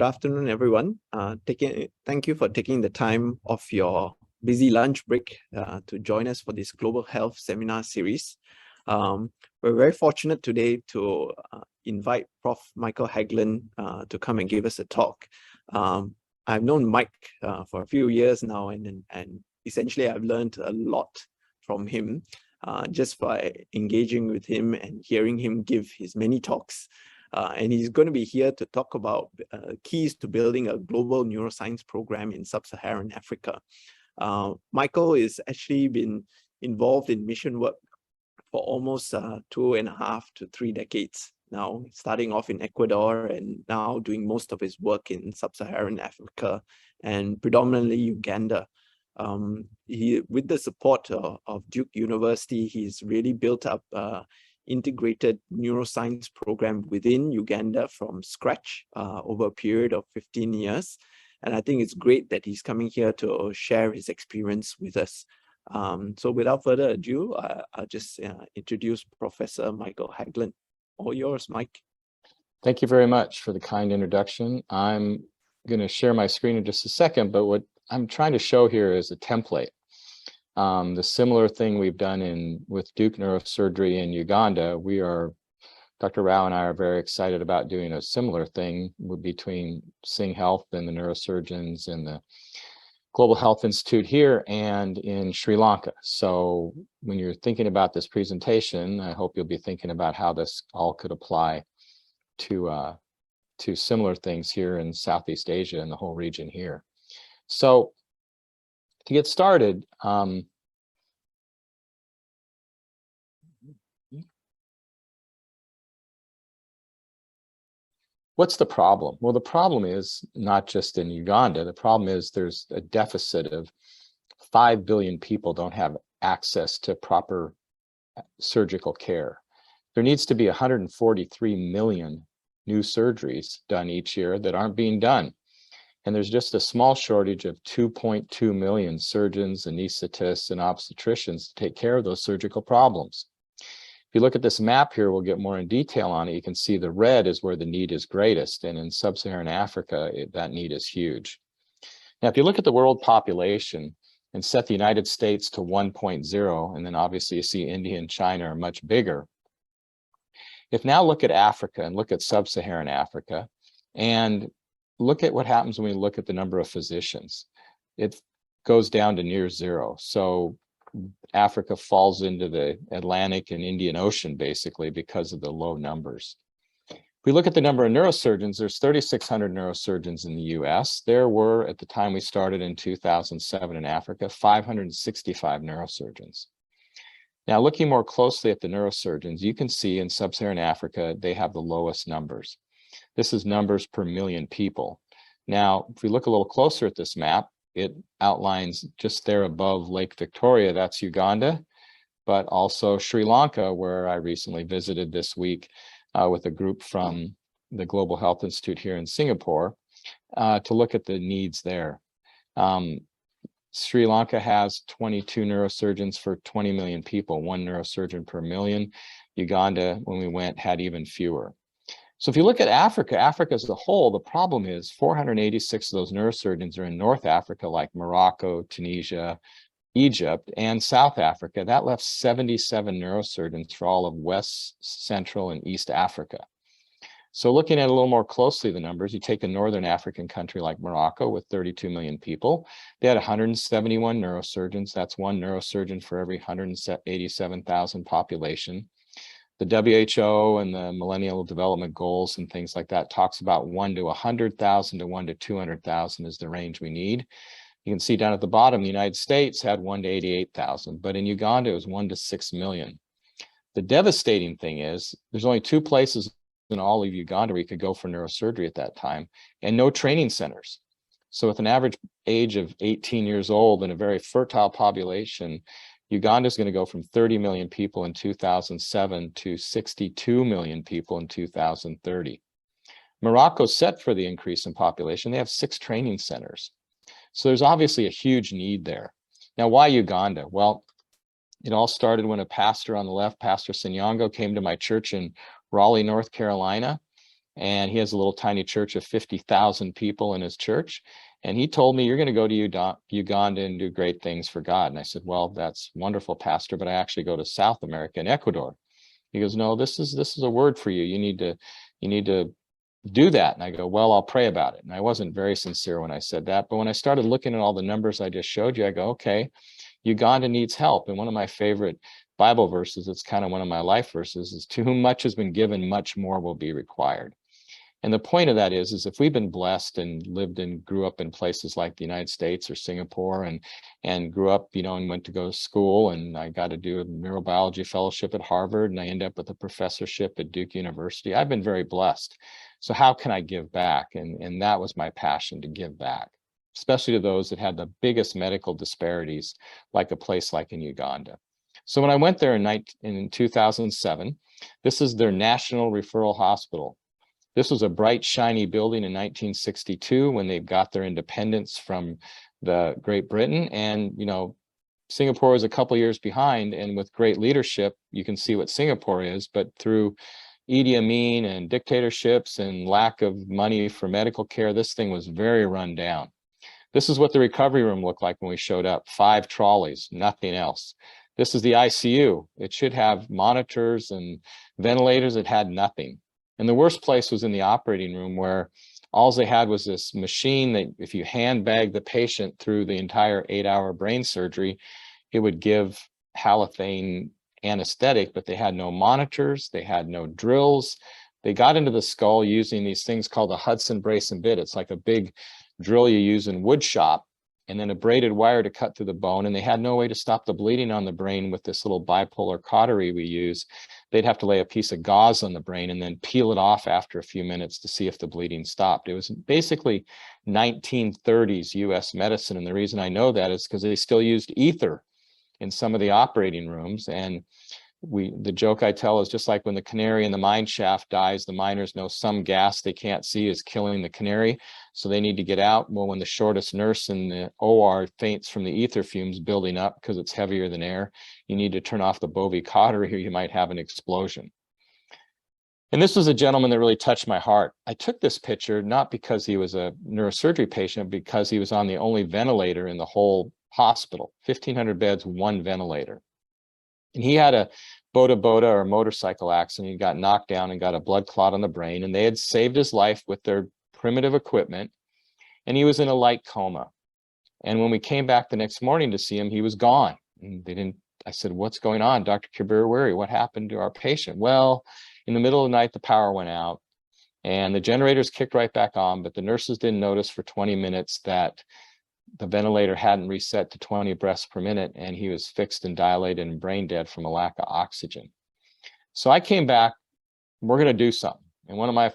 afternoon, everyone. Thank you for taking the time off your busy lunch break to join us for this Global Health Seminar Series. We're very fortunate today to invite Prof. Michael Haglund to come and give us a talk. I've known Mike for a few years now, and essentially I've learned a lot from him just by engaging with him and hearing him give his many talks. And he's going to be here to talk about keys to building a global neuroscience program in Sub-Saharan Africa. Michael has actually been involved in mission work for almost 2.5 to 3 decades now, starting off in Ecuador and now doing most of his work in Sub-Saharan Africa and predominantly Uganda. With the support of Duke University, he's really built up integrated neuroscience program within Uganda from scratch over a period of 15 years. And I think it's great that he's coming here to share his experience with us. So without further ado, I'll just introduce Professor Michael Haglund. All yours, Mike. Thank you very much for the kind introduction. I'm going to share my screen in just a second, but what I'm trying to show here is a template. The similar thing we've done with Duke Neurosurgery in Uganda, Dr. Rao and I are very excited about doing a similar thing between SingHealth and the neurosurgeons and the Global Health Institute here and in Sri Lanka. So when you're thinking about this presentation, I hope you'll be thinking about how this all could apply to similar things here in Southeast Asia and the whole region here. So to get started, what's the problem? Well, the problem is not just in Uganda. The problem is there's a deficit of 5 billion people don't have access to proper surgical care. There needs to be 143 million new surgeries done each year that aren't being done. And there's just a small shortage of 2.2 million surgeons, anesthetists, and obstetricians to take care of those surgical problems. If you look at this map here, we'll get more in detail on it. You can see the red is where the need is greatest. And in Sub-Saharan Africa, that need is huge. Now, if you look at the world population and set the United States to 1.0, and then obviously you see India and China are much bigger. If now look at Africa and look at Sub-Saharan Africa and look at what happens when we look at the number of physicians. It goes down to near zero. So Africa falls into the Atlantic and Indian Ocean, basically, because of the low numbers. If we look at the number of neurosurgeons, there's 3,600 neurosurgeons in the US. There were, at the time we started in 2007 in Africa, 565 neurosurgeons. Now, looking more closely at the neurosurgeons, you can see in Sub-Saharan Africa, they have the lowest numbers. This is numbers per million people. Now, if we look a little closer at this map, it outlines just there above Lake Victoria, that's Uganda, but also Sri Lanka, where I recently visited this week with a group from the Global Health Institute here in Singapore to look at the needs there. Sri Lanka has 22 neurosurgeons for 20 million people, 1 neurosurgeon per million. Uganda, when we went, had even fewer. So if you look at Africa, Africa as a whole, the problem is 486 of those neurosurgeons are in North Africa, like Morocco, Tunisia, Egypt, and South Africa. That left 77 neurosurgeons for all of West, Central, and East Africa. So looking at a little more closely the numbers, you take a Northern African country like Morocco with 32 million people. They had 171 neurosurgeons. That's 1 neurosurgeon for every 187,000 population. The WHO and the Millennial Development Goals and things like that talks about 1 to 100,000 to 1 to 200,000 is the range we need. You can see down at the bottom, the United States had 1 to 88,000, but in Uganda, it was 1 to 6 million. The devastating thing is there's only 2 places in all of Uganda where you could go for neurosurgery at that time, and no training centers. So with an average age of 18 years old and a very fertile population, Uganda is going to go from 30 million people in 2007 to 62 million people in 2030. Morocco's set for the increase in population. They have 6 training centers. So there's obviously a huge need there. Now, why Uganda? Well, it all started when a pastor on the left, Pastor Sinyango, came to my church in Raleigh, North Carolina. and he has a little tiny church of 50,000 people in his church. And he told me, you're going to go to Uganda and do great things for God. And I said, well, that's wonderful, Pastor, but I actually go to South America and Ecuador. He goes, no, this is a word for you. You need to do that. And I go, well, I'll pray about it. And I wasn't very sincere when I said that. But when I started looking at all the numbers I just showed you, I go, okay, Uganda needs help. And one of my favorite Bible verses, it's kind of one of my life verses, is to whom much has been given, much more will be required. And the point of that is if we've been blessed and lived and grew up in places like the United States or Singapore and grew up, and went to go to school, and I got to do a neurobiology fellowship at Harvard, and I end up with a professorship at Duke University. I've been very blessed. So how can I give back? And that was my passion, to give back, especially to those that had the biggest medical disparities, like a place like in Uganda. So when I went there in 2007, this is their national referral hospital. This was a bright, shiny building in 1962 when they got their independence from the Great Britain. And, Singapore is a couple years behind, and with great leadership, you can see what Singapore is, but through Idi Amin and dictatorships and lack of money for medical care, this thing was very run down. This is what the recovery room looked like when we showed up. 5 trolleys, nothing else. This is the ICU. It should have monitors and ventilators. It had nothing. And the worst place was in the operating room, where all they had was this machine that if you handbag the patient through the entire 8-hour brain surgery, it would give halothane anesthetic, but they had no monitors, they had no drills. They got into the skull using these things called a Hudson brace and bit. It's like a big drill you use in wood shop, and then a braided wire to cut through the bone. And they had no way to stop the bleeding on the brain with this little bipolar cautery we use. They'd have to lay a piece of gauze on the brain and then peel it off after a few minutes to see if the bleeding stopped. It was basically 1930s US medicine. And the reason I know that is because they still used ether in some of the operating rooms. And the joke I tell is just like when the canary in the mine shaft dies, the miners know some gas they can't see is killing the canary, so they need to get out. Well, when the shortest nurse in the OR faints from the ether fumes building up because it's heavier than air, you need to turn off the Bovie cautery or you might have an explosion. And this was a gentleman that really touched my heart. I took this picture not because he was a neurosurgery patient, because he was on the only ventilator in the whole hospital. 1,500 beds, 1 ventilator. And he had a boda or motorcycle accident. He got knocked down and got a blood clot on the brain, and they had saved his life with their primitive equipment, and he was in a light coma. And when we came back the next morning to see him, he was gone. And I said, what's going on, Dr. Kabir-Wiri? What happened to our patient? Well, in the middle of the night, the power went out and the generators kicked right back on, but the nurses didn't notice for 20 minutes that the ventilator hadn't reset to 20 breaths per minute, and he was fixed and dilated and brain dead from a lack of oxygen. So I came back, we're going to do something. And one of my,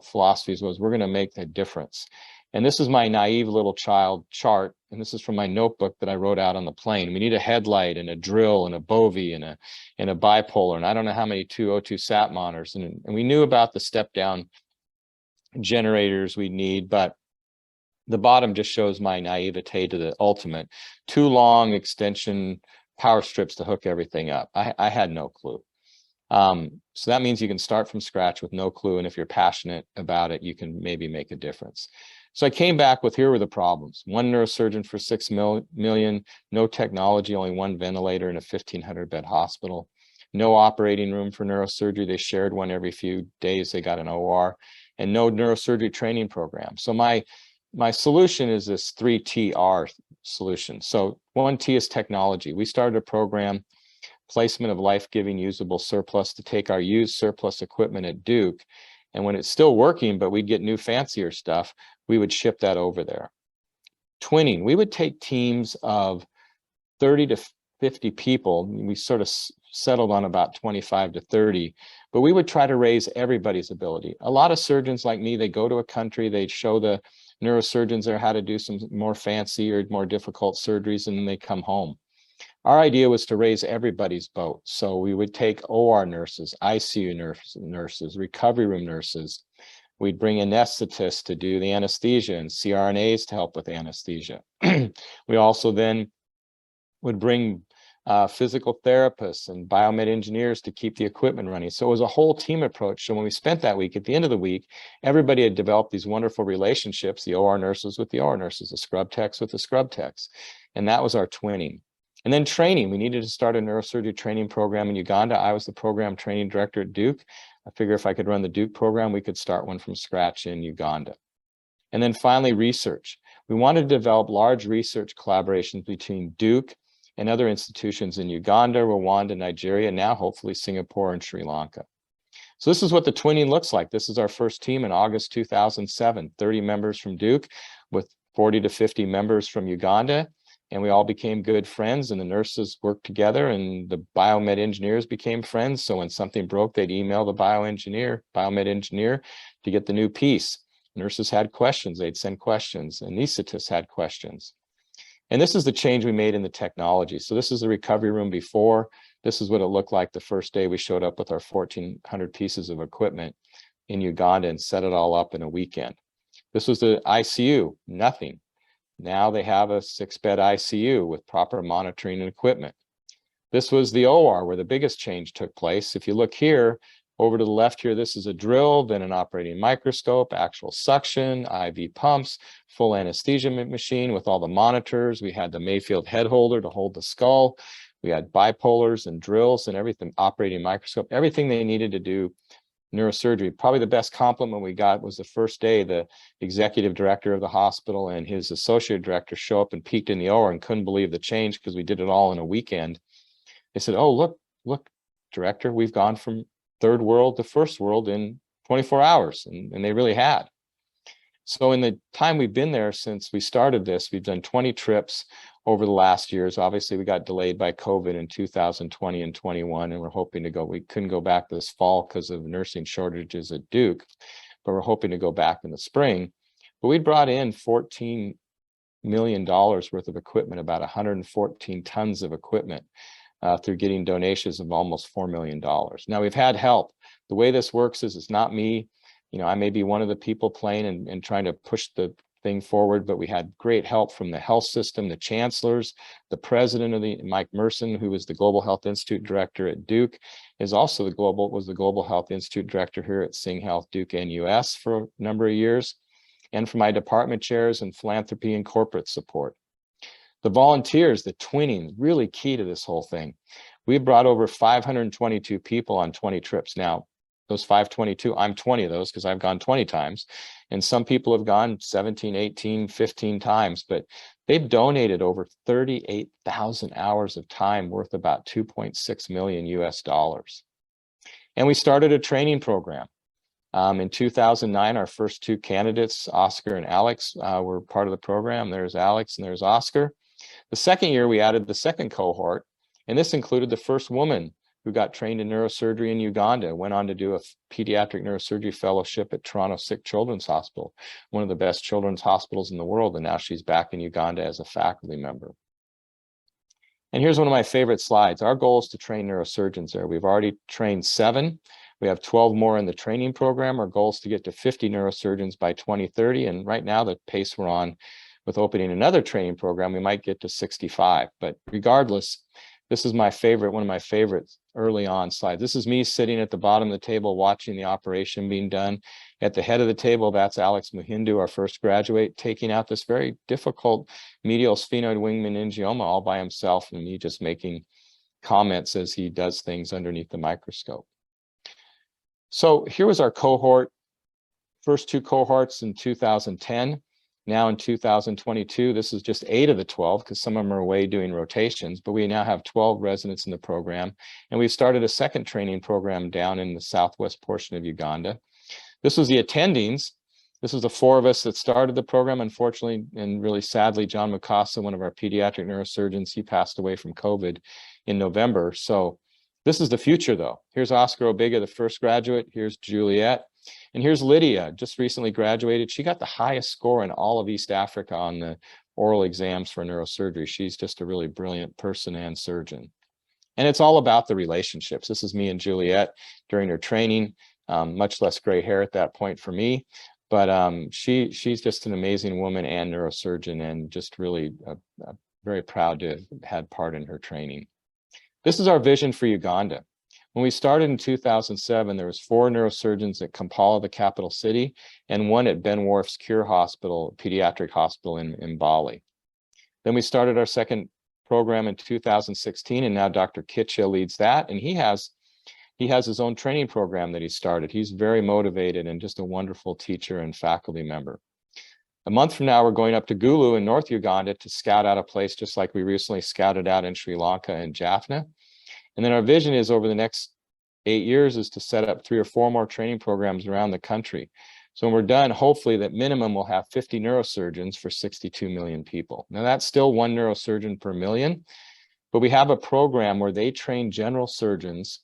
philosophies was we're going to make a difference. And this is my naive little child chart. And this is from my notebook that I wrote out on the plane. We need a headlight and a drill and a Bovie and a bipolar. And I don't know how many 202 sat monitors. And we knew about the step down generators we need, but the bottom just shows my naivete to the ultimate. 2 long extension power strips to hook everything up. I had no clue. So that means you can start from scratch with no clue. And if you're passionate about it, you can maybe make a difference. So I came back with, here were the problems. 1 neurosurgeon for 6 million, no technology, only 1 ventilator in a 1,500 bed hospital, no operating room for neurosurgery. They shared one every few days. They got an OR, and no neurosurgery training program. So my solution is this 3TR solution. So 1T is technology. We started a program, placement of life-giving usable surplus, to take our used surplus equipment at Duke. And when it's still working, but we'd get new fancier stuff, we would ship that over there. Twinning, we would take teams of 30 to 50 people. We sort of settled on about 25 to 30, but we would try to raise everybody's ability. A lot of surgeons like me, they go to a country, they show the neurosurgeons there how to do some more fancy or more difficult surgeries, and then they come home. Our idea was to raise everybody's boat. So we would take OR nurses, ICU nurses, recovery room nurses. We'd bring anesthetists to do the anesthesia and CRNAs to help with anesthesia. We also then would bring physical therapists and biomed engineers to keep the equipment running. So it was a whole team approach. So when we spent that week, at the end of the week, everybody had developed these wonderful relationships, the OR nurses with the OR nurses, the scrub techs with the scrub techs. And that was our twinning. And then training, we needed to start a neurosurgery training program in Uganda. I was the program training director at Duke. I figured if I could run the Duke program, we could start one from scratch in Uganda. And then finally, research. We wanted to develop large research collaborations between Duke and other institutions in Uganda, Rwanda, Nigeria, and now hopefully Singapore and Sri Lanka. So this is what the twinning looks like. This is our first team in August 2007, 30 members from Duke with 40 to 50 members from Uganda. And we all became good friends, and the nurses worked together and the biomed engineers became friends. So when something broke, they'd email the biomed engineer to get the new piece. Nurses had questions, they'd send questions. Anesthetists had questions. And this is the change we made in the technology. So this is the recovery room before. This is what it looked like the first day we showed up with our 1,400 pieces of equipment in Uganda and set it all up in a weekend. This was the ICU, nothing. Now they have a 6-bed ICU with proper monitoring and equipment. This was the OR where the biggest change took place. If you look here, over to the left here, this is a drill, then an operating microscope, actual suction, IV pumps, full anesthesia machine with all the monitors. We had the Mayfield head holder to hold the skull. We had bipolars and drills and everything, operating microscope, everything they needed to do neurosurgery. Probably the best compliment we got was the first day the executive director of the hospital and his associate director show up and peeked in the OR and couldn't believe the change because we did it all in a weekend. They said, "Oh, look, director, we've gone from third world to first world in 24 hours. And they really had. So in the time we've been there since we started this, we've done 20 trips over the last years. Obviously, we got delayed by COVID in 2020 and 21, and we're hoping to go. We couldn't go back this fall because of nursing shortages at Duke, but we're hoping to go back in the spring. But we brought in $14 million worth of equipment, about 114 tons of equipment through getting donations of almost $4 million. Now, we've had help. The way this works is it's not me. You know, I may be one of the people playing and trying to push the thing forward, but we had great help from the health system, the chancellors, the president of the Mike Merson, who was the Global Health Institute director at Duke, was the Global Health Institute director here at SingHealth, Duke-NUS for a number of years, and from my department chairs and philanthropy and corporate support. The volunteers, the twinning, really key to this whole thing. We brought over 522 people on 20 trips. Now, those 522, I'm 20 of those because I've gone 20 times. And some people have gone 17, 18, 15 times, but they've donated over 38,000 hours of time worth about 2.6 million US dollars. And we started a training program. In 2009, our first two candidates, Oscar and Alex, were part of the program. There's Alex and there's Oscar. The second year, we added the second cohort, and this included the first woman who got trained in neurosurgery in Uganda, went on to do a pediatric neurosurgery fellowship at Toronto Sick Children's Hospital, one of the best children's hospitals in the world, and now she's back in Uganda as a faculty member. And here's one of my favorite slides. Our goal is to train neurosurgeons there. We've already trained 7. We have 12 more in the training program. Our goal is to get to 50 neurosurgeons by 2030, and right now the pace we're on with opening another training program, we might get to 65. But regardless, this is my favorite, one of my favorites early on slides. This is me sitting at the bottom of the table watching the operation being done. At the head of the table, that's Alex Muhindu, our first graduate, taking out this very difficult medial sphenoid wing meningioma all by himself, and me just making comments as he does things underneath the microscope. So here was our cohort, first 2 cohorts in 2010. Now in 2022, this is just 8 of the 12 because some of them are away doing rotations, but we now have 12 residents in the program. And we've started a second training program down in the southwest portion of Uganda. This was the attendings. This was the 4 of us that started the program. Unfortunately, and really sadly, John Mukasa, one of our pediatric neurosurgeons, he passed away from COVID in November. So this is the future though. Here's Oscar Obega, the first graduate. Here's Juliet. And here's Lydia, just recently graduated. She got the highest score in all of East Africa on the oral exams for neurosurgery. She's just a really brilliant person and surgeon. And it's all about the relationships. This is me and Juliet during her training, much less gray hair at that point for me. But she's just an amazing woman and neurosurgeon, and just really very proud to have had part in her training. This is our vision for Uganda. When we started in 2007, there was 4 neurosurgeons at Kampala, the capital city, and 1 at Ben Wharf's Cure Hospital, pediatric hospital in Bali. Then we started our second program in 2016, and now Dr. Kitcha leads that, and he has his own training program that he started. He's very motivated and just a wonderful teacher and faculty member. A month from now, we're going up to Gulu in North Uganda to scout out a place just like we recently scouted out in Sri Lanka and Jaffna. And then our vision is over the next 8 years is to set up 3 or 4 more training programs around the country. So when we're done, hopefully that minimum we'll have 50 neurosurgeons for 62 million people. Now that's still 1 neurosurgeon per million, but we have a program where they train general surgeons.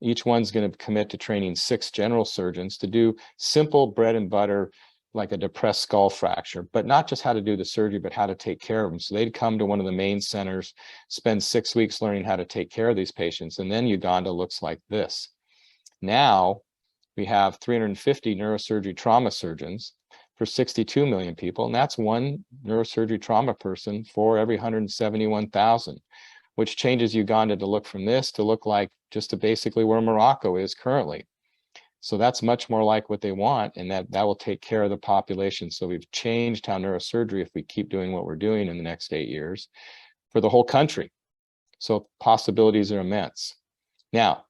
Each one's going to commit to training 6 general surgeons to do simple bread and butter, like a depressed skull fracture, but not just how to do the surgery, but how to take care of them. So they'd come to one of the main centers, spend 6 weeks learning how to take care of these patients. And then Uganda looks like this. Now we have 350 neurosurgery trauma surgeons for 62 million people. And that's 1 neurosurgery trauma person for every 171,000, which changes Uganda to look from this to look like just to basically where Morocco is currently. So that's much more like what they want, and that will take care of the population. So we've changed how neurosurgery, if we keep doing what we're doing in the next 8 years, for the whole country. So possibilities are immense. Now,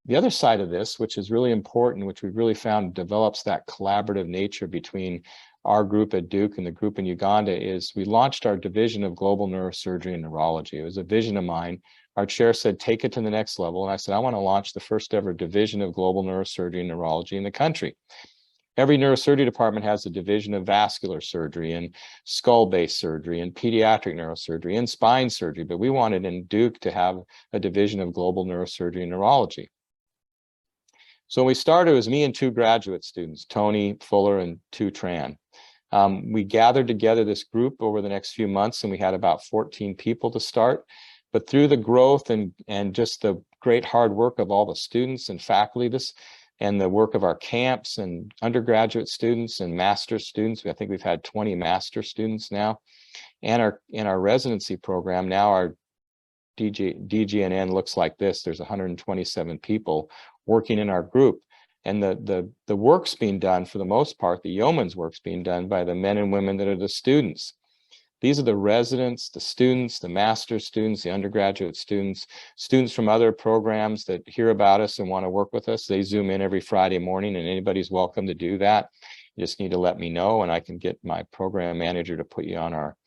the other side of this, which is really important, which we've really found develops that collaborative nature between our group at Duke and the group in Uganda, is we launched our division of global neurosurgery and neurology. It was a vision of mine. Our chair said, take it to the next level. And I said, I want to launch the first ever division of global neurosurgery and neurology in the country. Every neurosurgery department has a division of vascular surgery and skull-based surgery and pediatric neurosurgery and spine surgery, but we wanted in Duke to have a division of global neurosurgery and neurology. So when we started, it was me and 2 graduate students, Tony Fuller and Tu Tran. We gathered together this group over the next few months, and we had about 14 people to start. But through the growth and just the great hard work of all the students and faculty, and the work of our camps and undergraduate students and master students, I think we've had 20 master students now, and in our residency program, now our DGNN looks like this. There's 127 people working in our group. And the work's being done, for the most part, the yeoman's work's being done by the men and women that are the students. These are the residents, the students, the master students, the undergraduate students, students from other programs that hear about us and want to work with us. They Zoom in every Friday morning, and anybody's welcome to do that. You just need to let me know, and I can get my program manager to put you on our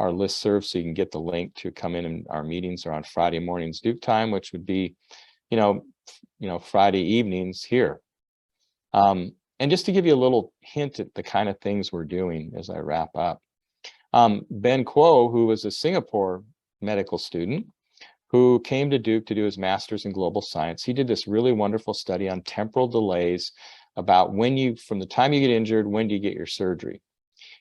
listserv so you can get the link to come in, and our meetings are on Friday mornings Duke time, which would be, Friday evenings here. And just to give you a little hint at the kind of things we're doing as I wrap up. Ben Kuo, who was a Singapore medical student who came to Duke to do his master's in global science, he did this really wonderful study on temporal delays about from the time you get injured, when do you get your surgery?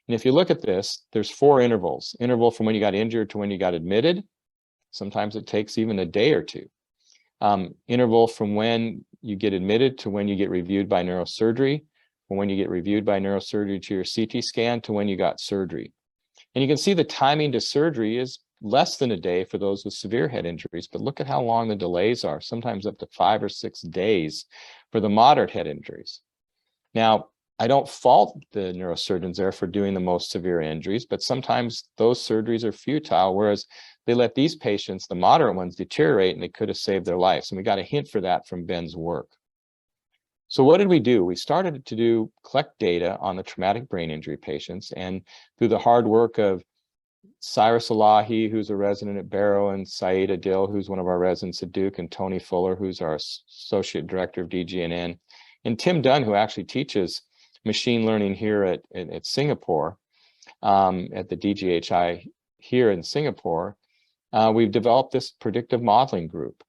And if you look at this, there's 4 intervals. Interval from when you got injured to when you got admitted. Sometimes it takes even a day or 2. Interval from when you get admitted to when you get reviewed by neurosurgery, from when you get reviewed by neurosurgery to your CT scan to when you got surgery. And you can see the timing to surgery is less than a day for those with severe head injuries, but look at how long the delays are, sometimes up to 5 or 6 days for the moderate head injuries. Now, I don't fault the neurosurgeons there for doing the most severe injuries, but sometimes those surgeries are futile, whereas they let these patients, the moderate ones, deteriorate, and they could have saved their lives. And we got a hint for that from Ben's work. So what did we do? We started to collect data on the traumatic brain injury patients, and through the hard work of Cyrus Elahi, who's a resident at Barrow, and Saeed Adil, who's one of our residents at Duke, and Tony Fuller, who's our associate director of DGNN, and Tim Dunn, who actually teaches machine learning here at Singapore, at the DGHI here in Singapore, we've developed this predictive modeling group.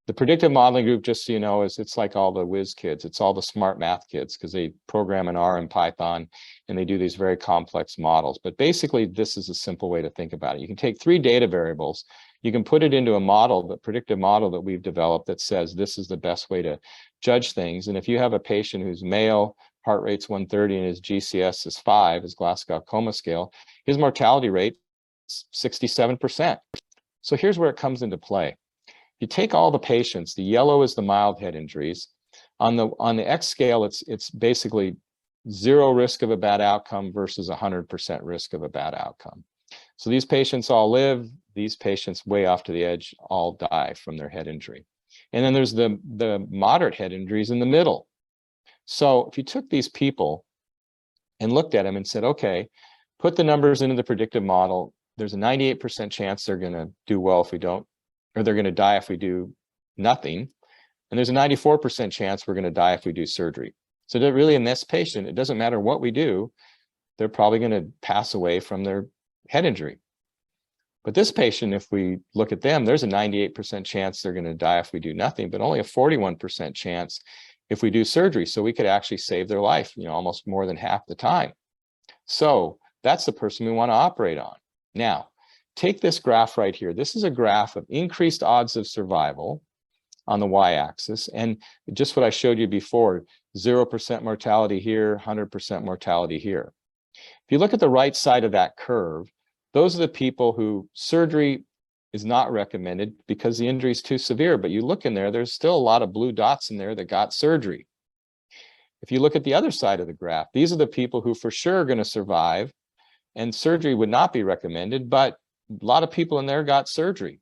The predictive modeling group, just so you know, it's like all the whiz kids. It's all the smart math kids, because they program in R and Python, and they do these very complex models. But basically, this is a simple way to think about it. You can take 3 data variables, you can put it into a model, the predictive model that we've developed, that says this is the best way to judge things. And if you have a patient who's male, heart rate's 130, and his GCS is 5, his Glasgow Coma Scale, his mortality rate is 67%. So here's where it comes into play. you take all the patients, the yellow is the mild head injuries. On the X scale, it's basically 0 risk of a bad outcome versus 100% risk of a bad outcome. So these patients all live, these patients way off to the edge all die from their head injury. And then there's the moderate head injuries in the middle. So if you took these people and looked at them and said, okay, put the numbers into the predictive model, there's a 98% chance they're going to do well if we don't, or they're going to die if we do nothing. And there's a 94% chance we're going to die if we do surgery. So that really in this patient, it doesn't matter what we do, they're probably going to pass away from their head injury. But this patient, if we look at them, there's a 98% chance they're going to die if we do nothing, but only a 41% chance if we do surgery. So we could actually save their life, almost more than half the time. So that's the person we want to operate on. Now, take this graph right here. This is a graph of increased odds of survival on the y-axis, and just what I showed you before, 0% mortality here, 100% mortality here. If you look at the right side of that curve, those are the people who surgery is not recommended because the injury is too severe, but you look in there, there's still a lot of blue dots in there that got surgery. If you look at the other side of the graph, these are the people who for sure are going to survive, and surgery would not be recommended, but a lot of people in there got surgery.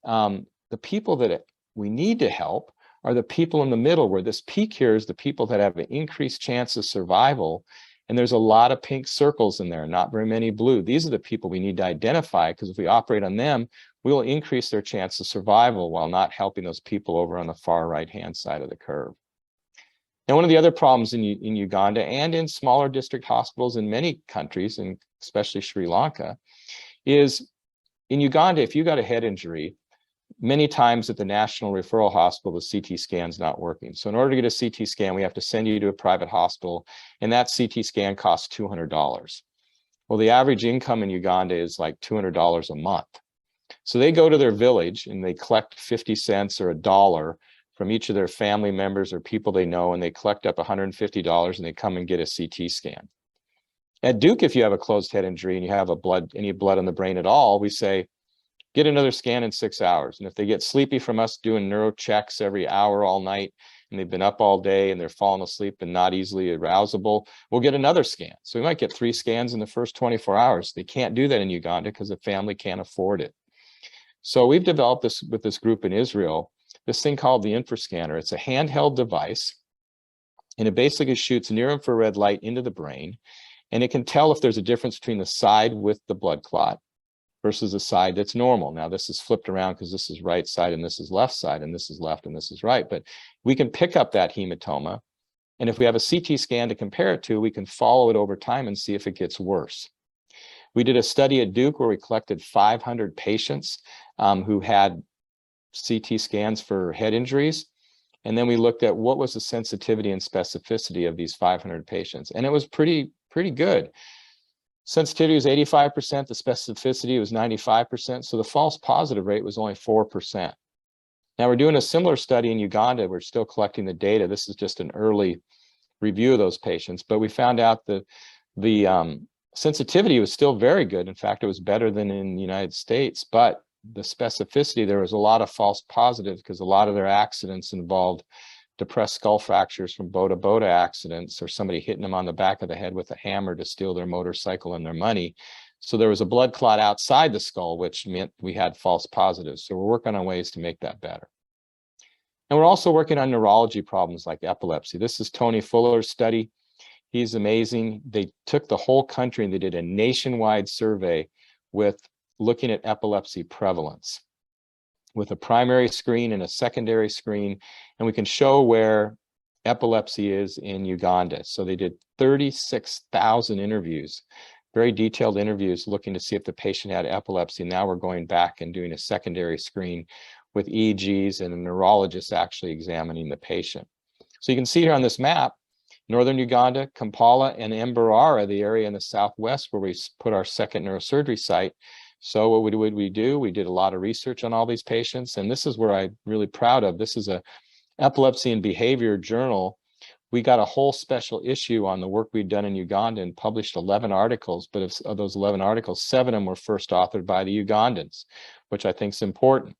The people that we need to help are the people in the middle, where this peak here is the people that have an increased chance of survival. And there's a lot of pink circles in there, not very many blue. These are the people we need to identify, because if we operate on them, we will increase their chance of survival while not helping those people over on the far right-hand side of the curve. Now, one of the other problems in Uganda and in smaller district hospitals in many countries, and especially Sri Lanka, is in Uganda, if you got a head injury, many times at the National Referral Hospital, the CT scan's not working. So in order to get a CT scan, we have to send you to a private hospital, and that CT scan costs $200. Well, the average income in Uganda is like $200 a month. So they go to their village and they collect 50 cents or $1 from each of their family members or people they know, and they collect up $150 and they come and get a CT scan. At Duke, if you have a closed head injury and you have any blood in the brain at all, we say, get another scan in 6 hours. And if they get sleepy from us doing neuro checks every hour all night, and they've been up all day and they're falling asleep and not easily arousable, we'll get another scan. So we might get 3 scans in the first 24 hours. They can't do that in Uganda because the family can't afford it. So we've developed this with this group in Israel, this thing called the infrascanner. It's a handheld device, and it basically shoots near infrared light into the brain, and it can tell if there's a difference between the side with the blood clot versus the side that's normal. Now, this is flipped around because this is right side and this is left side, and this is left and this is right. But we can pick up that hematoma, and if we have a CT scan to compare it to, we can follow it over time and see if it gets worse. We did a study at Duke where we collected 500 patients who had CT scans for head injuries, and then we looked at what was the sensitivity and specificity of these 500 patients, and it was pretty good. Sensitivity was 85%, the specificity was 95%, so the false positive rate was only 4%. Now, we're doing a similar study in Uganda. We're still collecting the data. This is just an early review of those patients, but we found out that the sensitivity was still very good. In fact, it was better than in the United States, but the specificity, there was a lot of false positives because a lot of their accidents involved depressed skull fractures from boda accidents, or somebody hitting them on the back of the head with a hammer to steal their motorcycle and their money. So there was a blood clot outside the skull, which meant we had false positives. So we're working on ways to make that better. And we're also working on neurology problems like epilepsy. This is Tony Fuller's study. He's amazing. They took the whole country and they did a nationwide survey with looking at epilepsy prevalence, with a primary screen and a secondary screen, and we can show where epilepsy is in Uganda. So they did 36,000 interviews, very detailed interviews, looking to see if the patient had epilepsy. Now we're going back and doing a secondary screen with EEGs and a neurologist actually examining the patient. So you can see here on this map, northern Uganda, Kampala, and Mbarara, the area in the southwest where we put our second neurosurgery site. So what would we do? We did a lot of research on all these patients, and this is where I'm really proud of. This is a Epilepsy and Behavior journal. We got a whole special issue on the work we'd done in Uganda and published 11 articles, but of those 11 articles, 7 of them were first authored by the Ugandans, which I think is important.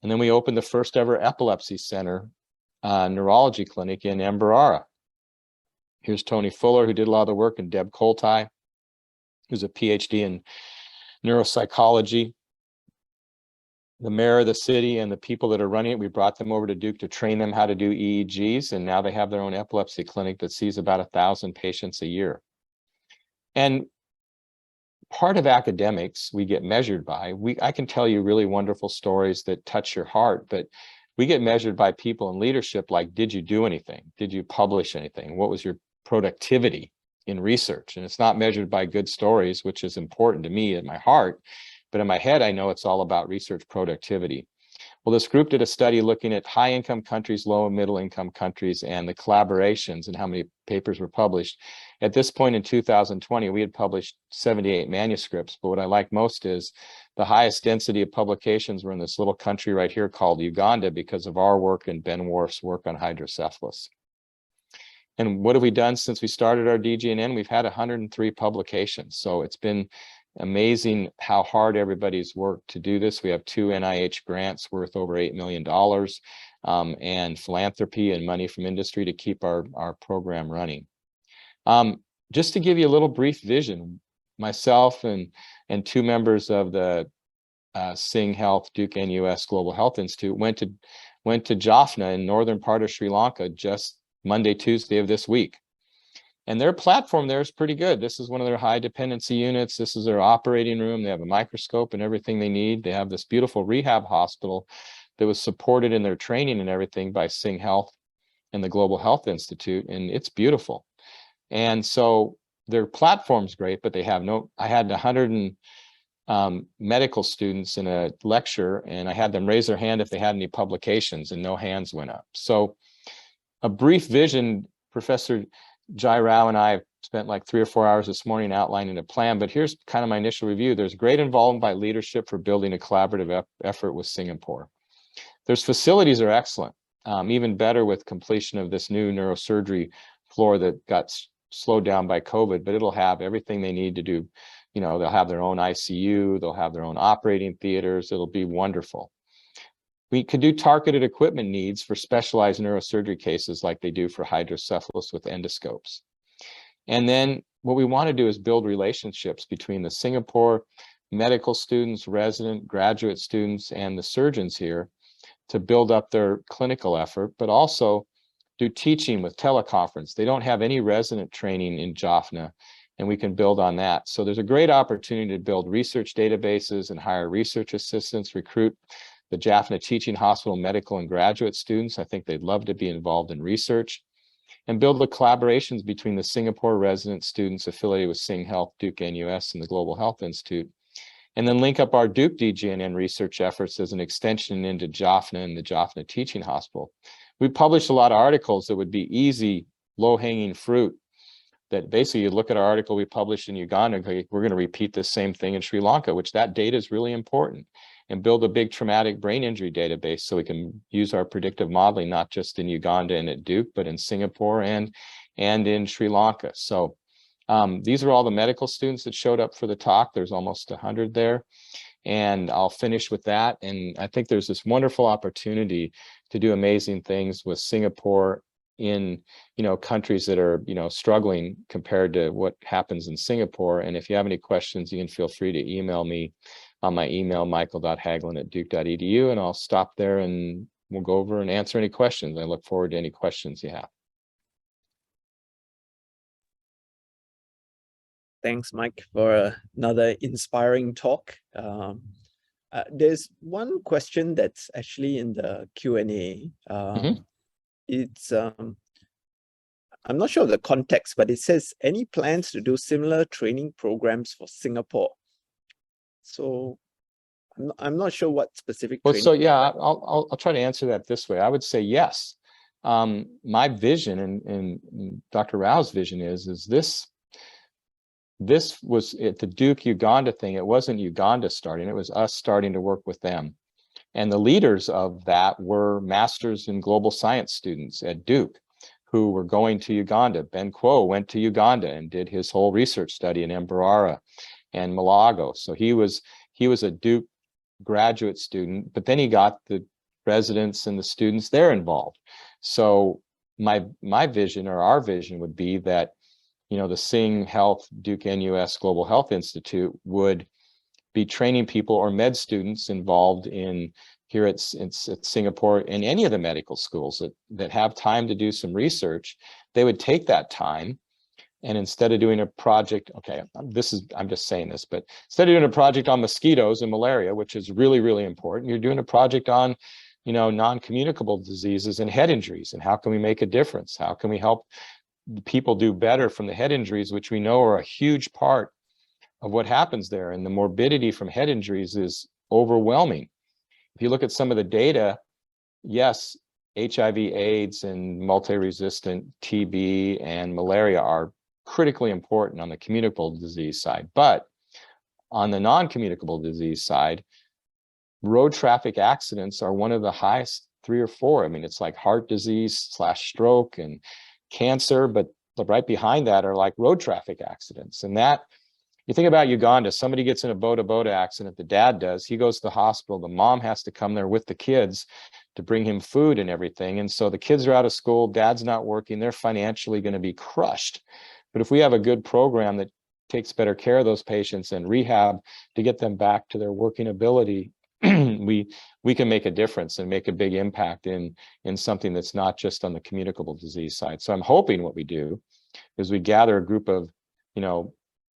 And then we opened the first ever epilepsy center, neurology clinic in Mbarara. Here's Tony Fuller, who did a lot of the work, and Deb Coltai, who's a Ph.D. in neuropsychology. The mayor of the city and the people that are running it, we brought them over to Duke to train them how to do EEGs, and now they have their own epilepsy clinic that sees about 1,000 patients a year. And part of academics we get measured by, I can tell you really wonderful stories that touch your heart, but we get measured by people in leadership like, did you do anything? Did you publish anything? What was your productivity in research? And it's not measured by good stories, which is important to me in my heart, but in my head, I know it's all about research productivity. Well, this group did a study looking at high-income countries, low and middle-income countries, and the collaborations and how many papers were published. At this point in 2020, we had published 78 manuscripts, but what I like most is the highest density of publications were in this little country right here called Uganda because of our work and Ben Wharf's work on hydrocephalus. And what have we done since we started our DGNN? We've had 103 publications, so it's been amazing how hard everybody's worked to do this. We have 2 NIH grants worth over $8 million and philanthropy and money from industry to keep our program running. Just to give you a little brief vision, myself and 2 members of the SingHealth Duke-NUS Global Health Institute went to Jaffna in northern part of Sri Lanka just Monday, Tuesday of this week. And their platform there is pretty good. This is one of their high dependency units. This is their operating room. They have a microscope and everything they need. They have this beautiful rehab hospital that was supported in their training and everything by SingHealth and the Global Health Institute. And it's beautiful. And so their platform's great, but they have I had 100 medical students in a lecture, and I had them raise their hand if they had any publications, and no hands went up. So a brief vision, Professor Jai Rao and I spent like 3 or 4 hours this morning outlining a plan, but here's kind of my initial review. There's great involvement by leadership for building a collaborative effort with Singapore. There's facilities are excellent, even better with completion of this new neurosurgery floor that got slowed down by COVID, but it'll have everything they need to do. You know, they'll have their own ICU, they'll have their own operating theaters. It'll be wonderful. We could do targeted equipment needs for specialized neurosurgery cases like they do for hydrocephalus with endoscopes. And then what we want to do is build relationships between the Singapore medical students, resident, graduate students, and the surgeons here to build up their clinical effort, but also do teaching with teleconference. They don't have any resident training in Jaffna, and we can build on that. So there's a great opportunity to build research databases and hire research assistants, recruit the Jaffna Teaching Hospital medical and graduate students. I think they'd love to be involved in research, and build the collaborations between the Singapore resident students affiliated with SingHealth, Duke-NUS, and the Global Health Institute, and then link up our Duke DGNN research efforts as an extension into Jaffna and the Jaffna Teaching Hospital. We published a lot of articles that would be easy, low-hanging fruit, that basically you look at our article we published in Uganda, we're going to repeat the same thing in Sri Lanka, which that data is really important, and build a big traumatic brain injury database so we can use our predictive modeling, not just in Uganda and at Duke, but in Singapore and in Sri Lanka. So these are all the medical students that showed up for the talk. There's almost 100 there. And I'll finish with that. And I think there's this wonderful opportunity to do amazing things with Singapore in, countries that are, struggling compared to what happens in Singapore. And if you have any questions, you can feel free to email me on my email, michael.haglund@duke.edu, and I'll stop there and we'll go over and answer any questions. I look forward to any questions you have. Thanks, Mike, for another inspiring talk. There's one question that's actually in the Q&A. It's I'm not sure of the context, but it says, any plans to do similar training programs for Singapore? So I'm not sure what specific. Well, so yeah, I'll try to answer that this way. I would say yes. My vision and Dr. Rao's vision is this was at the Duke Uganda thing. It wasn't Uganda starting, it was us starting to work with them. And the leaders of that were masters in global science students at Duke who were going to Uganda. Ben Kuo went to Uganda and did his whole research study in Mbarara and Malago. So he was a Duke graduate student, but then he got the residents and the students, they're involved. So my vision, or our vision, would be that, the SingHealth Duke-NUS Global Health Institute would be training people or med students involved in here at Singapore and any of the medical schools that have time to do some research. They would take that time, and instead of doing a project, I'm just saying this, but instead of doing a project on mosquitoes and malaria, which is really, really important, you're doing a project on, non-communicable diseases and head injuries, and how can we make a difference? How can we help people do better from the head injuries, which we know are a huge part of what happens there. And the morbidity from head injuries is overwhelming. If you look at some of the data, yes, HIV, AIDS, and multi-resistant TB and malaria are critically important on the communicable disease side. But on the non-communicable disease side, road traffic accidents are one of the highest 3 or 4. I mean, it's like heart disease / stroke and cancer, but right behind that are like road traffic accidents. And that, you think about Uganda, somebody gets in a boda accident, the dad does, he goes to the hospital, the mom has to come there with the kids to bring him food and everything. And so the kids are out of school, dad's not working, they're financially going to be crushed. But if we have a good program that takes better care of those patients and rehab to get them back to their working ability, we can make a difference and make a big impact in something that's not just on the communicable disease side. So I'm hoping what we do is we gather a group of,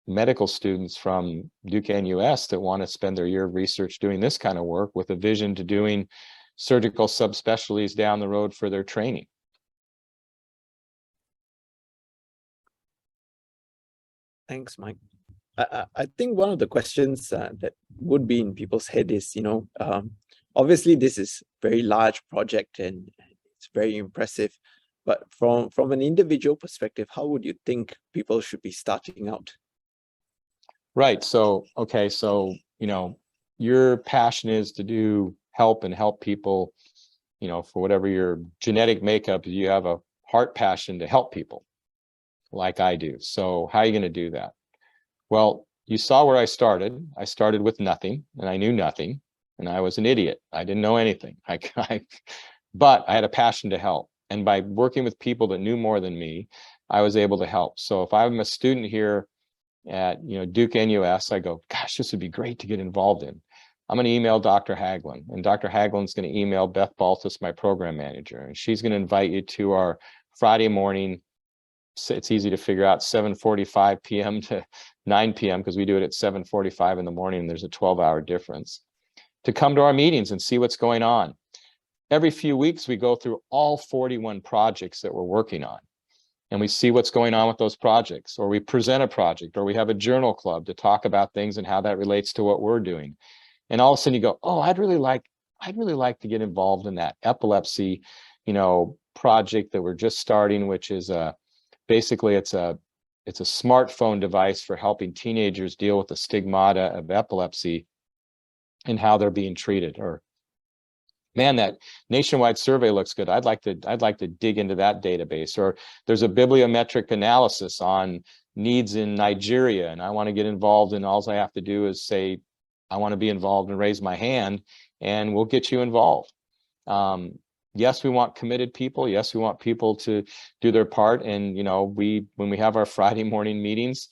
medical students from Duke-NUS that want to spend their year of research doing this kind of work with a vision to doing surgical subspecialties down the road for their training. Thanks, Mike. I think one of the questions that would be in people's head is, obviously this is a very large project and it's very impressive, but from an individual perspective, how would you think people should be starting out? Right. So, okay. So, your passion is to help people, for whatever your genetic makeup, you have a heart passion to help people like I do. So how are you going to do that? Well, you saw where I started. I started with nothing, and I knew nothing, and I was an idiot. I didn't know anything. But I had a passion to help. And by working with people that knew more than me, I was able to help. So if I'm a student here at Duke-NUS, I go, gosh, this would be great to get involved in. I'm going to email Dr. Haglund, and Dr. Haglund's going to email Beth Baltus, my program manager, and she's going to invite you to our Friday morning. It's easy to figure out, 7:45 p.m. to 9 p.m. because we do it at 7:45 in the morning, and there's a 12-hour difference, to come to our meetings and see what's going on. Every few weeks, we go through all 41 projects that we're working on, and we see what's going on with those projects, or we present a project, or we have a journal club to talk about things and how that relates to what we're doing. And all of a sudden you go, oh, I'd really like to get involved in that epilepsy, project that we're just starting, which is basically it's a smartphone device for helping teenagers deal with the stigmata of epilepsy and how they're being treated. Or, man, that nationwide survey looks good. I'd like to dig into that database. Or there's a bibliometric analysis on needs in Nigeria, and I want to get involved, and all I have to do is say, I want to be involved, and raise my hand, and we'll get you involved. Yes, we want committed people. Yes, we want people to do their part. And, when we have our Friday morning meetings,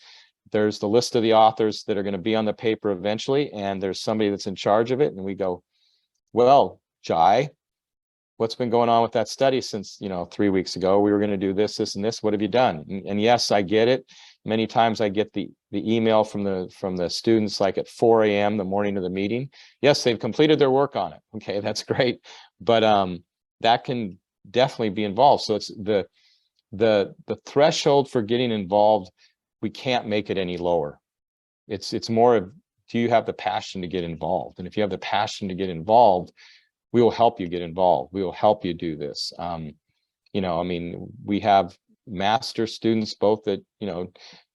there's the list of the authors that are going to be on the paper eventually, and there's somebody that's in charge of it. And we go, well, Jai, what's been going on with that study since, 3 weeks ago? We were going to do this, this, and this. What have you done? And yes, I get it. Many times I get the email from the students like at 4 a.m. the morning of the meeting. Yes, they've completed their work on it. Okay, that's great. But that can definitely be involved. So it's the threshold for getting involved, we can't make it any lower. It's more of, do you have the passion to get involved? And if you have the passion to get involved, we will help you get involved. We will help you do this. We have master students both at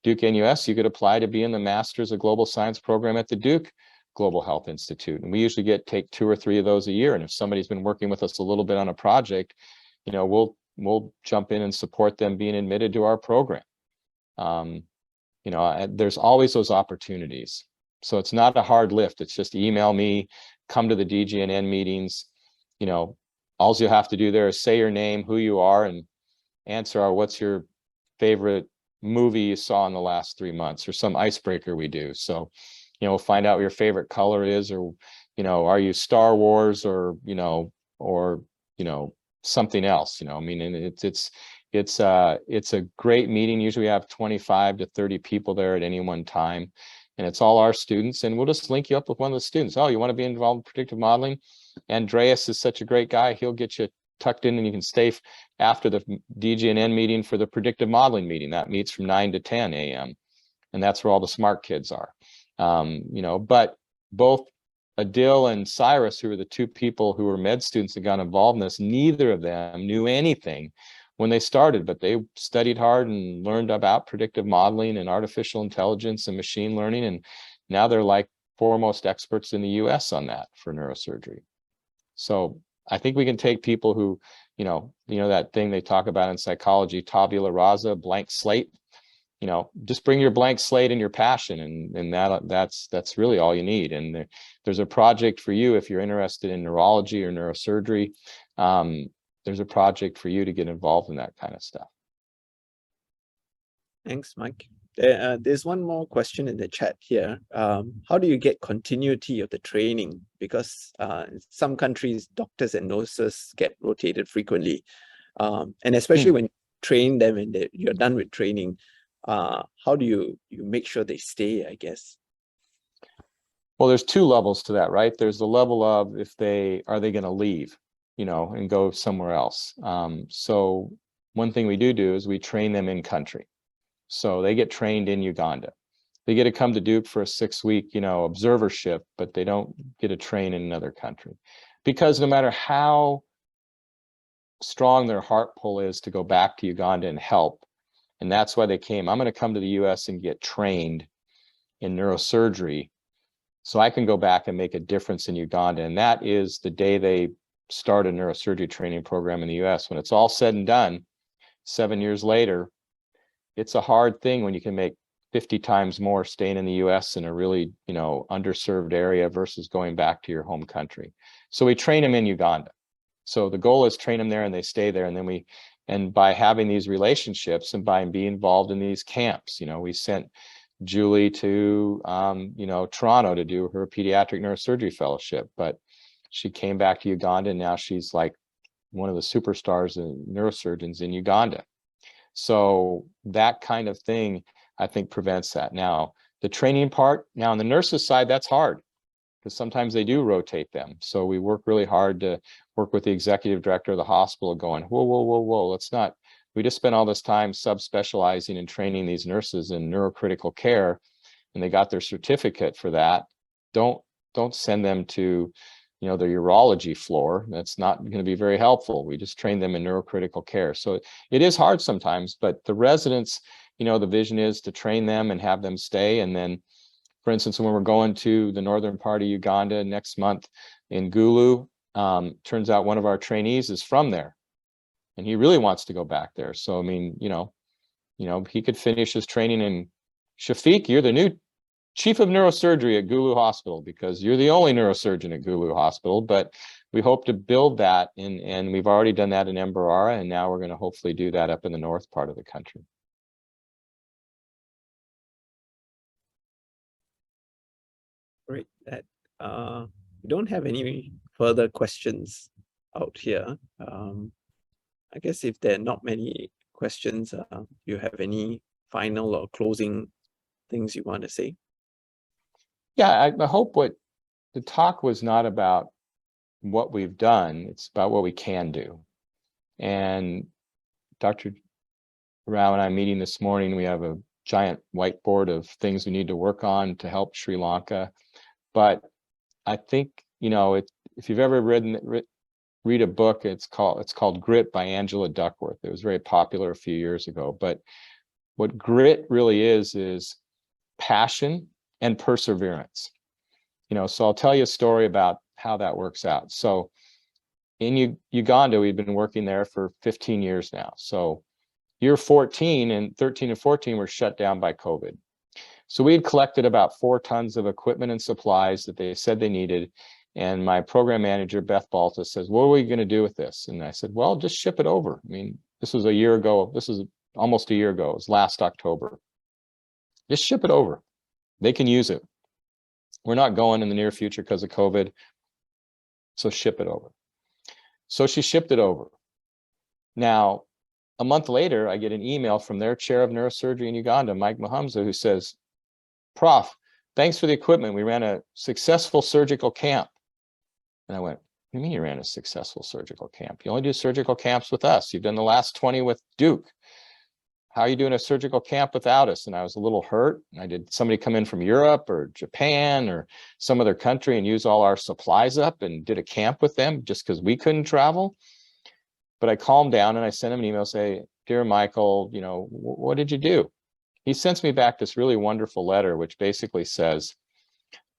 Duke-NUS. You could apply to be in the Masters of Global Science program at the Duke Global Health Institute, and we usually take 2 or 3 of those a year. And if somebody's been working with us a little bit on a project, we'll jump in and support them being admitted to our program. There's always those opportunities. So it's not a hard lift. It's just email me, come to the DGNN meetings. you know, all you have to do there is say your name, who you are, and answer our what's your favorite movie you saw in the last 3 months, or some icebreaker we do. So, you know, find out what your favorite color is, or, you know, are you Star Wars, or, you know, something else, you know. I mean, and it's a great meeting. Usually we have 25 to 30 people there at any one time, and it's all our students, and we'll just link you up with one of the students. Oh, you want to be involved in predictive modeling? Andreas is such a great guy. He'll get you tucked in, and you can stay after the DGNN meeting for the predictive modeling meeting. That meets from 9 to 10 a.m. And that's where all the smart kids are. You know, but both Adil and Cyrus, who were the two people who were med students that got involved in this, neither of them knew anything when they started, but they studied hard and learned about predictive modeling and artificial intelligence and machine learning. And now they're like foremost experts in the US on that for neurosurgery. So I think we can take people who, you know, that thing they talk about in psychology, tabula rasa, blank slate. You know, just bring your blank slate and your passion, and that's really all you need. And there's a project for you if you're interested in neurology or neurosurgery. There's a project for you to get involved in that kind of stuff. Thanks, Mike. There's one more question in the chat here. How do you get continuity of the training? Because in some countries, doctors and nurses get rotated frequently. And especially when you train them and you're done with training, how do you make sure they stay, I guess? Well, there's two levels to that, right? There's the level of are they going to leave, you know, and go somewhere else. So one thing we do is we train them in country. So they get trained in Uganda. They get to come to Duke for a 6-week, you know, observership, but they don't get to train in another country. Because no matter how strong their heart pull is to go back to Uganda and help, and that's why they came, I'm going to come to the US and get trained in neurosurgery so I can go back and make a difference in Uganda. And that is the day they start a neurosurgery training program in the US. When it's all said and done, 7 years later, it's a hard thing when you can make 50 times more staying in the US in a really, you know, underserved area versus going back to your home country. So we train them in Uganda. So the goal is train them there and they stay there. And then and by having these relationships and by being involved in these camps, you know, we sent Julie to, you know, Toronto to do her pediatric neurosurgery fellowship, but she came back to Uganda and now she's like one of the superstars in neurosurgeons in Uganda. So that kind of thing, I think, prevents that. Now, the training part, now on the nurses' side, that's hard because sometimes they do rotate them. So we work really hard to work with the executive director of the hospital going, whoa, let's not, we just spent all this time subspecializing and training these nurses in neurocritical care, and they got their certificate for that. Don't send them to, you know, the urology floor. That's not going to be very helpful. We just train them in neurocritical care. So it is hard sometimes, but the residents, you know, the vision is to train them and have them stay. And then, for instance, when we're going to the northern part of Uganda next month in Gulu, turns out one of our trainees is from there and he really wants to go back there. So, I mean, you know, he could finish his training in Shafiq. You're the new chief of neurosurgery at Gulu Hospital because you're the only neurosurgeon at Gulu Hospital, but we hope to build that and we've already done that in Mbarara, and now we're going to hopefully do that up in the north part of the country. Great. We don't have any further questions out here. I guess if there are not many questions, you have any final or closing things you want to say? Yeah, I hope what the talk was not about what we've done, it's about what we can do. And Dr. Rao and I meeting this morning, we have a giant whiteboard of things we need to work on to help Sri Lanka. But I think, you know, if you've ever read a book, it's called Grit by Angela Duckworth. It was very popular a few years ago. But what grit really is passion and perseverance. You know, so I'll tell you a story about how that works out. So in Uganda, we've been working there for 15 years now. So year 14 and 13 and 14 were shut down by COVID. So we had collected about 4 tons of equipment and supplies that they said they needed. And my program manager, Beth Balta, says, what are we going to do with this? And I said, well, just ship it over. I mean, this was a year ago. This is almost a year ago. It was last October. Just ship it over. They can use it. We're not going in the near future because of COVID. So ship it over. So she shipped it over. Now, a month later, I get an email from their chair of neurosurgery in Uganda, Mike Mahamza, who says, Prof, thanks for the equipment. We ran a successful surgical camp. And I went, what do you mean you ran a successful surgical camp? You only do surgical camps with us. You've done the last 20 with Duke. How are you doing a surgical camp without us? And I was a little hurt. I did somebody come in from Europe or Japan or some other country and use all our supplies up and did a camp with them just because we couldn't travel? But I calmed down and I sent him an email, say, dear Michael, you know, what did you do? He sends me back this really wonderful letter, which basically says,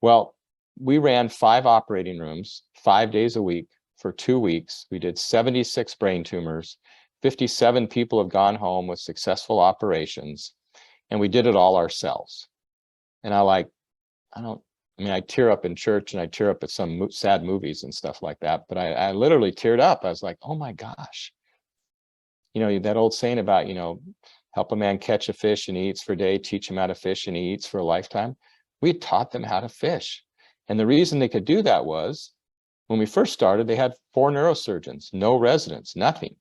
well, we ran 5 operating rooms 5 days a week for 2 weeks. We did 76 brain tumors. 57 people have gone home with successful operations, and we did it all ourselves. And I tear up in church and I tear up at some sad movies and stuff like that, but I literally teared up. I was like, oh my gosh. You know, that old saying about, you know, help a man catch a fish and he eats for a day, teach him how to fish and he eats for a lifetime. We taught them how to fish. And the reason they could do that was when we first started, they had 4 neurosurgeons, no residents, nothing.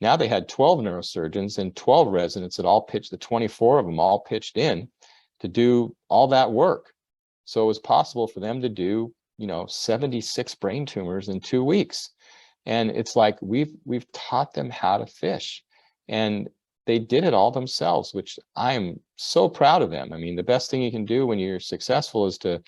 Now they had 12 neurosurgeons and 12 residents that all pitched, the 24 of them all pitched in to do all that work. So it was possible for them to do, you know, 76 brain tumors in 2 weeks. And it's like we've taught them how to fish. And they did it all themselves, which I'm so proud of them. I mean, the best thing you can do when you're successful is to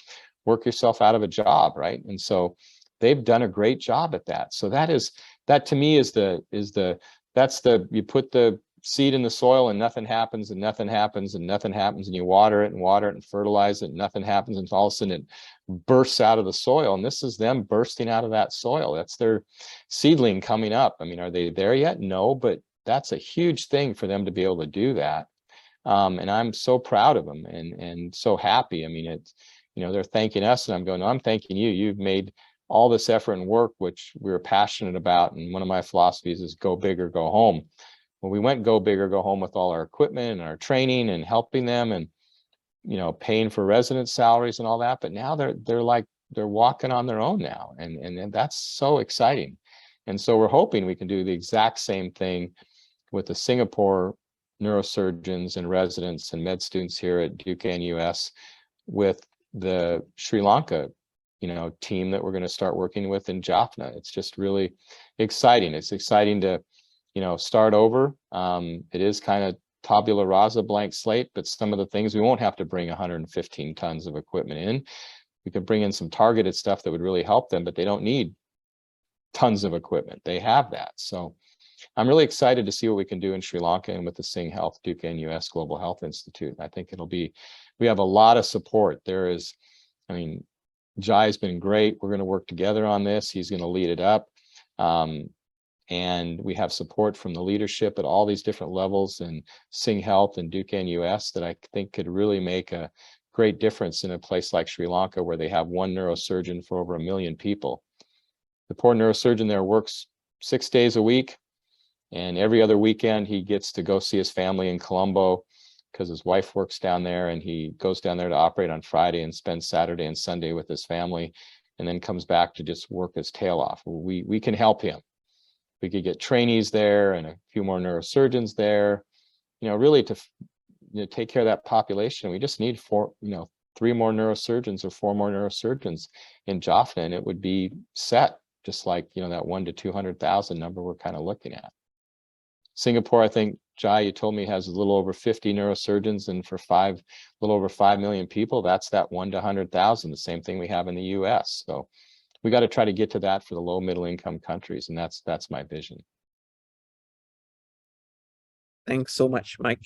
work yourself out of a job, right? And so they've done a great job at that. So that to me is you put the seed in the soil and nothing happens and nothing happens and nothing happens, and you water it and fertilize it and nothing happens, and all of a sudden it bursts out of the soil. And this is them bursting out of that soil. That's their seedling coming up. I mean, are they there yet? No, but that's a huge thing for them to be able to do that. And I'm so proud of them and so happy. I mean, it's, you know, they're thanking us and I'm going, no, I'm thanking you. You've made all this effort and work, which we're passionate about. And one of my philosophies is go big or go home. Well, we went go big or go home with all our equipment and our training and helping them and, you know, paying for resident salaries and all that. But now they're walking on their own now. And that's so exciting. And so we're hoping we can do the exact same thing with the Singapore neurosurgeons and residents and med students here at Duke-NUS with the Sri Lanka, you know, team that we're going to start working with in Jaffna. It's just really exciting. It's exciting to, you know, start over. It is kind of tabula rasa, blank slate, but some of the things we won't have to bring 115 tons of equipment in. We could bring in some targeted stuff that would really help them, but they don't need tons of equipment. They have that. So I'm really excited to see what we can do in Sri Lanka and with the SingHealth Duke-NUS Global Health Institute. I think we have a lot of support. There is, I mean, Jai's been great. We're going to work together on this. He's going to lead it up. And we have support from the leadership at all these different levels in SingHealth and Duke-NUS that I think could really make a great difference in a place like Sri Lanka, where they have 1 neurosurgeon for over 1 million people. The poor neurosurgeon there works 6 days a week, and every other weekend he gets to go see his family in Colombo because his wife works down there, and he goes down there to operate on Friday and spends Saturday and Sunday with his family, and then comes back to just work his tail off. We can help him. We could get trainees there and a few more neurosurgeons there, you know, really to take care of that population. We just need 3 more neurosurgeons or 4 more neurosurgeons in Jaffna, and it would be set, just like, you know, that 1 to 200,000 number we're kind of looking at. Singapore, I think, Jai, you told me, has a little over 50 neurosurgeons, and for a little over 5 million people, that's that 1 to 100,000, the same thing we have in the US. So we got to try to get to that for the low middle income countries, and that's my vision. Thanks so much, Mike.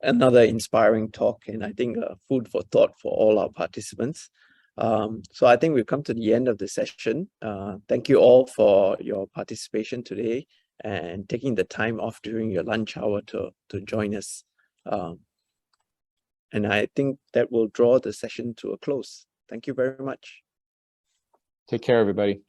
Another inspiring talk, and I think food for thought for all our participants. So I think we've come to the end of the session. Thank you all for your participation today and taking the time off during your lunch hour to join us. And I think that will draw the session to a close. Thank you very much. Take care, everybody.